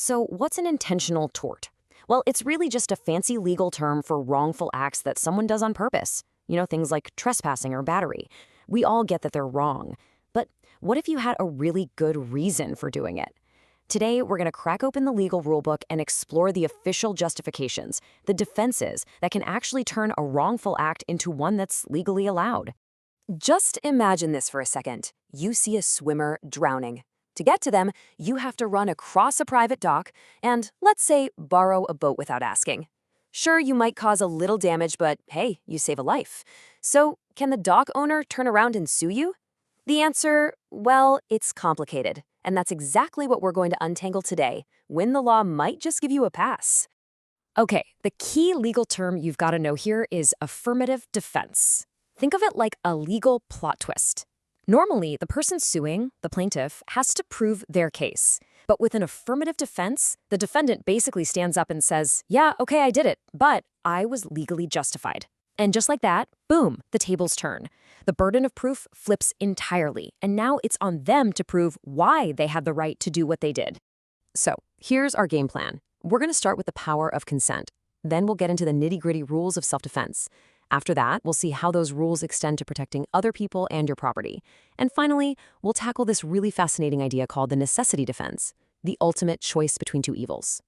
So what's an intentional tort? Well, it's really just a fancy legal term for wrongful acts that someone does on purpose. Things like trespassing or battery. We all get that they're wrong. But what if you had a really good reason for doing it? Today, we're going to crack open the legal rulebook and explore the official justifications, the defenses that can actually turn a wrongful act into one that's legally allowed. Just imagine this for a second. You see a swimmer drowning. To get to them, you have to run across a private dock and, let's say, borrow a boat without asking. Sure, you might cause a little damage, but hey, you save a life. So, can the dock owner turn around and sue you? The answer, well, it's complicated. And that's exactly what we're going to untangle today, when the law might just give you a pass. Okay, the key legal term you've got to know here is affirmative defense. Think of it like a legal plot twist. Normally, the person suing, the plaintiff, has to prove their case. But with an affirmative defense, the defendant basically stands up and says, yeah, okay, I did it, but I was legally justified. And just like that, boom, the tables turn. The burden of proof flips entirely, and now it's on them to prove why they had the right to do what they did. So, here's our game plan. We're going to start with the power of consent. Then we'll get into the nitty-gritty rules of self-defense. After that, we'll see how those rules extend to protecting other people and your property. And finally, we'll tackle this really fascinating idea called the necessity defense, the ultimate choice between two evils.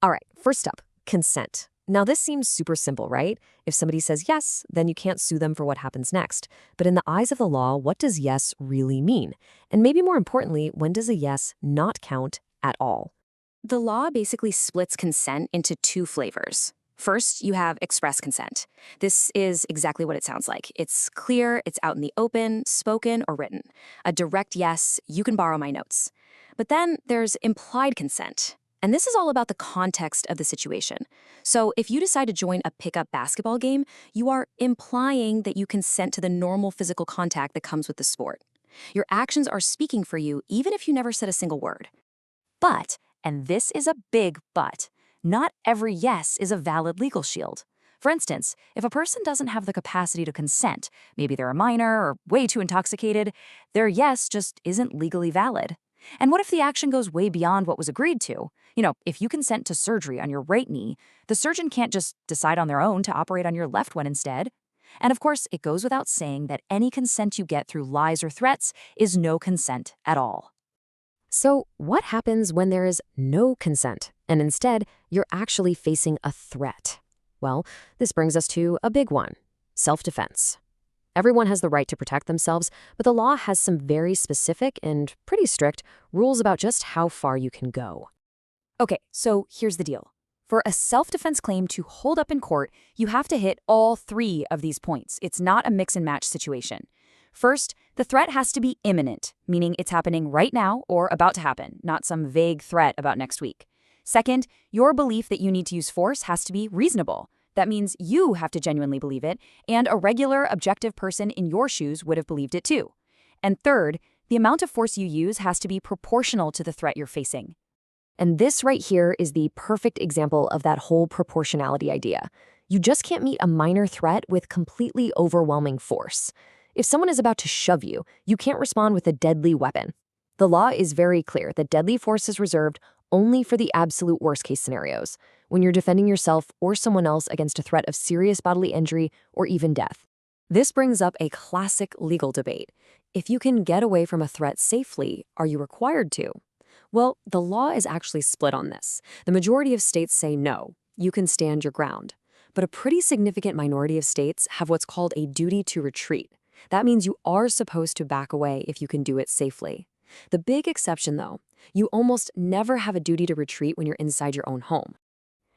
All right, first up, consent. Now, this seems super simple, right? If somebody says yes, then you can't sue them for what happens next. But in the eyes of the law, what does yes really mean? And maybe more importantly, when does a yes not count at all? The law basically splits consent into two flavors. First, you have express consent. This is exactly what it sounds like. It's clear, it's out in the open, spoken or written. A direct yes, you can borrow my notes. But then there's implied consent. And this is all about the context of the situation. So if you decide to join a pickup basketball game, you are implying that you consent to the normal physical contact that comes with the sport. Your actions are speaking for you, even if you never said a single word. But, and this is a big but, not every yes is a valid legal shield. For instance, if a person doesn't have the capacity to consent, maybe they're a minor or way too intoxicated, their yes just isn't legally valid. And what if the action goes way beyond what was agreed to? If you consent to surgery on your right knee, the surgeon can't just decide on their own to operate on your left one instead. And of course, it goes without saying that any consent you get through lies or threats is no consent at all. So what happens when there is no consent, and instead you're actually facing a threat? Well, this brings us to a big one, self-defense. Everyone has the right to protect themselves, but the law has some very specific and pretty strict rules about just how far you can go. Okay, so here's the deal. For a self-defense claim to hold up in court, you have to hit all three of these points. It's not a mix and match situation. First, the threat has to be imminent, meaning it's happening right now or about to happen, not some vague threat about next week. Second, your belief that you need to use force has to be reasonable. That means you have to genuinely believe it, and a regular, objective person in your shoes would have believed it too. And third, the amount of force you use has to be proportional to the threat you're facing. And this right here is the perfect example of that whole proportionality idea. You just can't meet a minor threat with completely overwhelming force. If someone is about to shove you, you can't respond with a deadly weapon. The law is very clear that deadly force is reserved only for the absolute worst-case scenarios, when you're defending yourself or someone else against a threat of serious bodily injury or even death. This brings up a classic legal debate. If you can get away from a threat safely, are you required to? Well, the law is actually split on this. The majority of states say no, you can stand your ground. But a pretty significant minority of states have what's called a duty to retreat. That means you are supposed to back away if you can do it safely. The big exception, though, you almost never have a duty to retreat when you're inside your own home.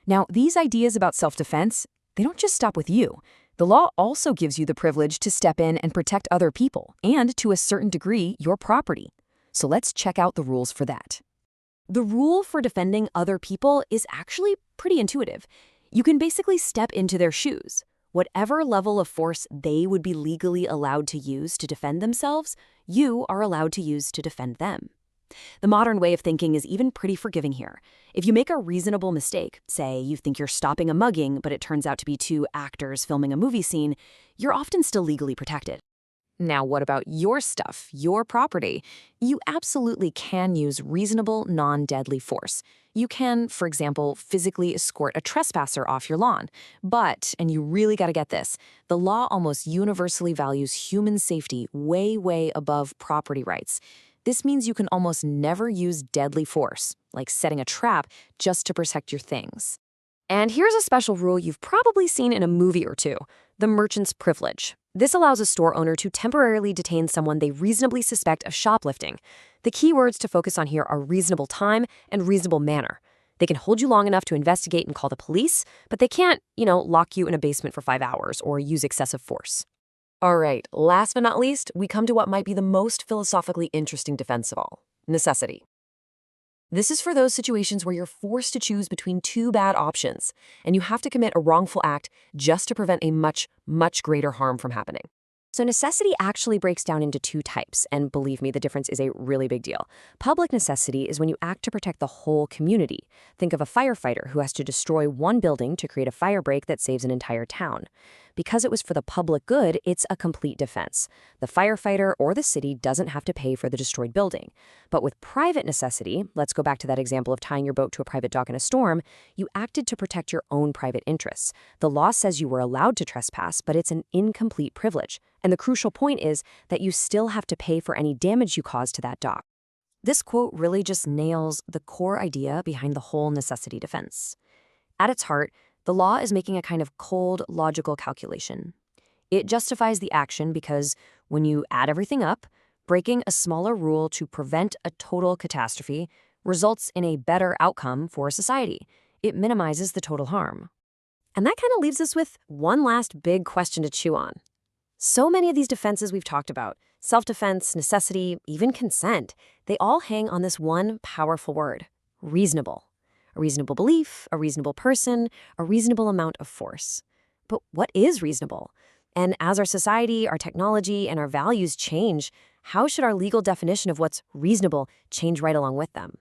Now, these ideas about self-defense, they don't just stop with you. The law also gives you the privilege to step in and protect other people, and to a certain degree, your property. So let's check out the rules for that. The rule for defending other people is actually pretty intuitive. You can basically step into their shoes. Whatever level of force they would be legally allowed to use to defend themselves, you are allowed to use to defend them. The modern way of thinking is even pretty forgiving here. If you make a reasonable mistake, say you think you're stopping a mugging, but it turns out to be two actors filming a movie scene, you're often still legally protected. Now, what about your stuff, your property? You absolutely can use reasonable, non-deadly force. You can, for example, physically escort a trespasser off your lawn. But, and you really got to get this, the law almost universally values human safety way, way above property rights. This means you can almost never use deadly force, like setting a trap, just to protect your things. And here's a special rule you've probably seen in a movie or two, the merchant's privilege. This allows a store owner to temporarily detain someone they reasonably suspect of shoplifting. The key words to focus on here are reasonable time and reasonable manner. They can hold you long enough to investigate and call the police, but they can't, lock you in a basement for 5 hours or use excessive force. All right, last but not least, we come to what might be the most philosophically interesting defense of all, necessity. This is for those situations where you're forced to choose between two bad options, and you have to commit a wrongful act just to prevent a much, much greater harm from happening. So necessity actually breaks down into two types, and believe me, the difference is a really big deal. Public necessity is when you act to protect the whole community. Think of a firefighter who has to destroy one building to create a fire break that saves an entire town. Because it was for the public good, it's a complete defense. The firefighter or the city doesn't have to pay for the destroyed building. But with private necessity, let's go back to that example of tying your boat to a private dock in a storm, you acted to protect your own private interests. The law says you were allowed to trespass, but it's an incomplete privilege. And the crucial point is that you still have to pay for any damage you cause to that dock. This quote really just nails the core idea behind the whole necessity defense. At its heart, the law is making a kind of cold, logical calculation. It justifies the action because when you add everything up, breaking a smaller rule to prevent a total catastrophe results in a better outcome for society. It minimizes the total harm. And that kind of leaves us with one last big question to chew on. So many of these defenses we've talked about, self-defense, necessity, even consent, they all hang on this one powerful word, reasonable. A reasonable belief, a reasonable person, a reasonable amount of force. But what is reasonable? And as our society, our technology, and our values change, how should our legal definition of what's reasonable change right along with them?